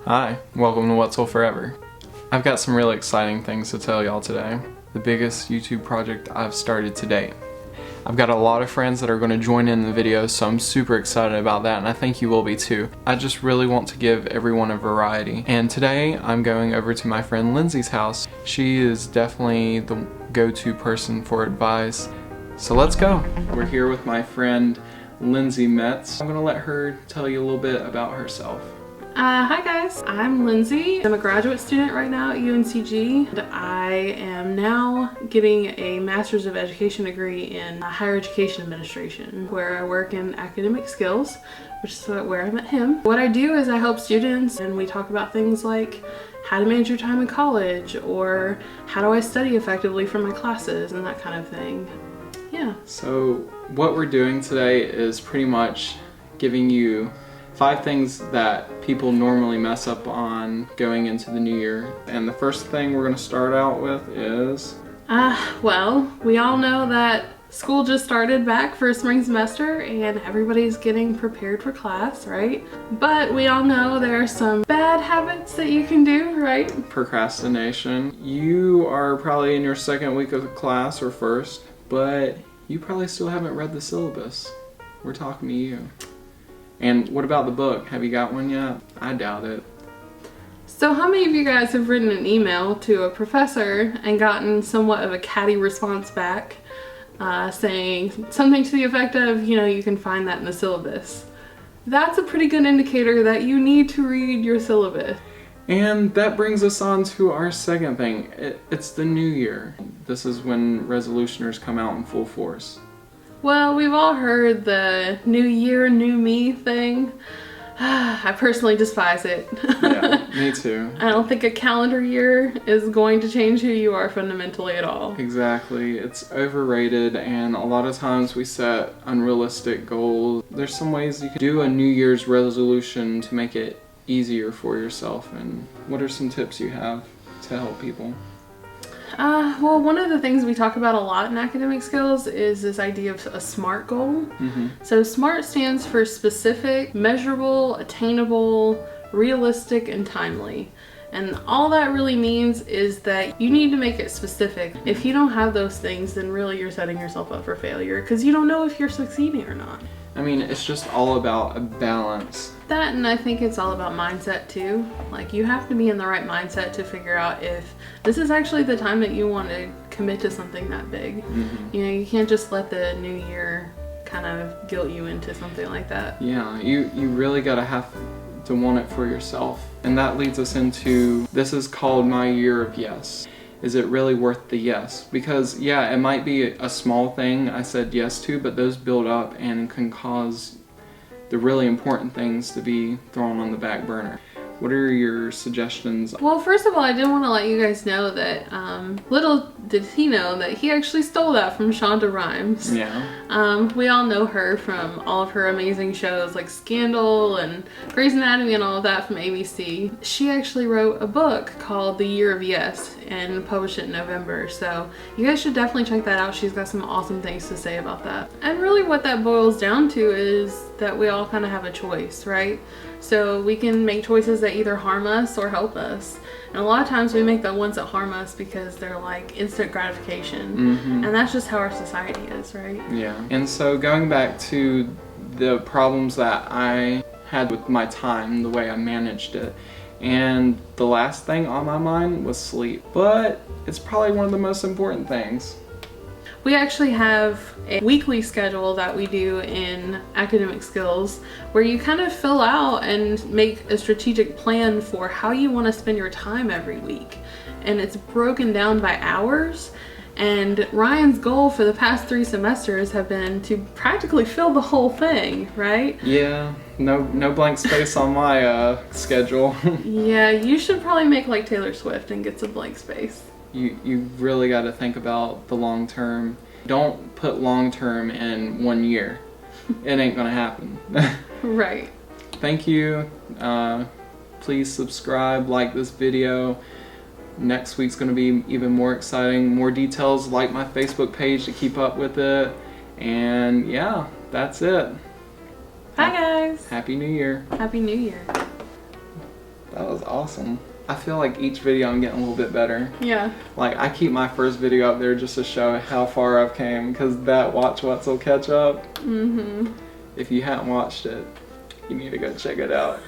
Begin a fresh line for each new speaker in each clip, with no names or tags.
Hi, welcome to Wetzel Forever. I've got some really exciting things to tell y'all today. The biggest YouTube project I've started to date. I've got a lot of friends that are going to join in the video, so I'm super excited about that, and I think you will be too. I just really want to give everyone a variety. And today I'm going over to my friend Lindsay's house. She is definitely the go-to person for advice. So let's go. We're here with my friend Lindsay Metz. I'm going to let her tell you a little bit about herself.
Hi guys, I'm Lindsay. I'm a graduate student right now at UNCG, and I am now getting a Master's of Education degree in Higher Education Administration, where I work in academic skills, which is where I met him. What I do is I help students, and we talk about things like how to manage your time in college, or how do I study effectively for my classes, and that kind of thing. Yeah.
So what we're doing today is pretty much giving you 5 things that people normally mess up on going into the new year. And the first thing we're going to start out with is...
Well, we all know that school just started back for spring semester and everybody's getting prepared for class, right? But we all know there are some bad habits that you can do, right?
Procrastination. You are probably in your second week of class or first, but you probably still haven't read the syllabus. We're talking to you. And what about the book? Have you got one yet? I doubt it.
So how many of you guys have written an email to a professor and gotten somewhat of a catty response back saying something to the effect of, you can find that in the syllabus? That's a pretty good indicator that you need to read your syllabus.
And that brings us on to our second thing. It's the new year. This is when resolutioners come out in full force.
Well, we've all heard the new year, new me thing. I personally despise it.
Yeah, me too.
I don't think a calendar year is going to change who you are fundamentally at all.
Exactly. It's overrated, and a lot of times we set unrealistic goals. There's some ways you can do a New Year's resolution to make it easier for yourself. And what are some tips you have to help people?
Well, one of the things we talk about a lot in academic skills is this idea of a SMART goal.
Mm-hmm.
So SMART stands for specific, measurable, attainable, realistic, and timely. And all that really means is that you need to make it specific. If you don't have those things, then really you're setting yourself up for failure because you don't know if you're succeeding or not.
I mean, it's just all about a balance.
That, and I think it's all about mindset too. Like, you have to be in the right mindset to figure out if this is actually the time that you want to commit to something that big.
Mm-hmm.
You can't just let the new year kind of guilt you into something like that.
Yeah, you really gotta have to want it for yourself. And that leads us into, this is called my year of yes. Is it really worth the yes? Because yeah, it might be a small thing I said yes to, but those build up and can cause the really important things to be thrown on the back burner. What are your suggestions?
Well, first of all, I did want to let you guys know that little did he know that he actually stole that from Shonda Rhimes.
Yeah.
We all know her from all of her amazing shows like Scandal and Grey's Anatomy and all of that from ABC. She actually wrote a book called The Year of Yes and published it in November. So you guys should definitely check that out. She's got some awesome things to say about that. And really what that boils down to is that we all kind of have a choice, right? So we can make choices that either harm us or help us. And a lot of times we make the ones that harm us because they're like instant gratification.
Mm-hmm.
And that's just how our society is, right?
Yeah. And so going back to the problems that I had with my time, the way I managed it, and the last thing on my mind was sleep. But it's probably one of the most important things.
We actually have a weekly schedule that we do in academic skills where you kind of fill out and make a strategic plan for how you want to spend your time every week. And it's broken down by hours. And Ryan's goal for the past 3 semesters have been to practically fill the whole thing, right?
Yeah, no blank space on my schedule.
Yeah, you should probably make like Taylor Swift and get some blank space.
You really got to think about the long term. Don't put long term in 1 year. It ain't gonna happen.
Right.
Thank you. Please subscribe, like this video. Next week's gonna be even more exciting. More details, like my Facebook page to keep up with it. And yeah, that's it.
Bye guys.
Happy New Year.
Happy New Year.
That was awesome. I feel like each video I'm getting a little bit better.
Yeah.
Like, I keep my first video up there just to show how far I've came, because that Watch Wetzel catch up, if you haven't watched it, you need to go check it out.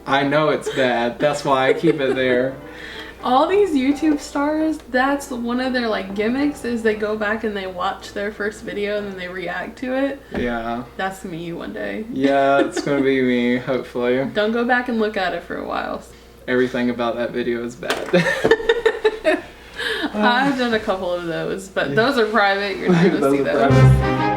I know it's bad, that's why I keep it there.
All these YouTube stars, that's one of their like gimmicks, is they go back and they watch their first video and then they react to it.
Yeah.
That's me one day.
Yeah, it's gonna be me, hopefully.
Don't go back and look at it for a while.
Everything about that video is bad.
I've done a couple of those, but those are private. You're not gonna see those.
Private.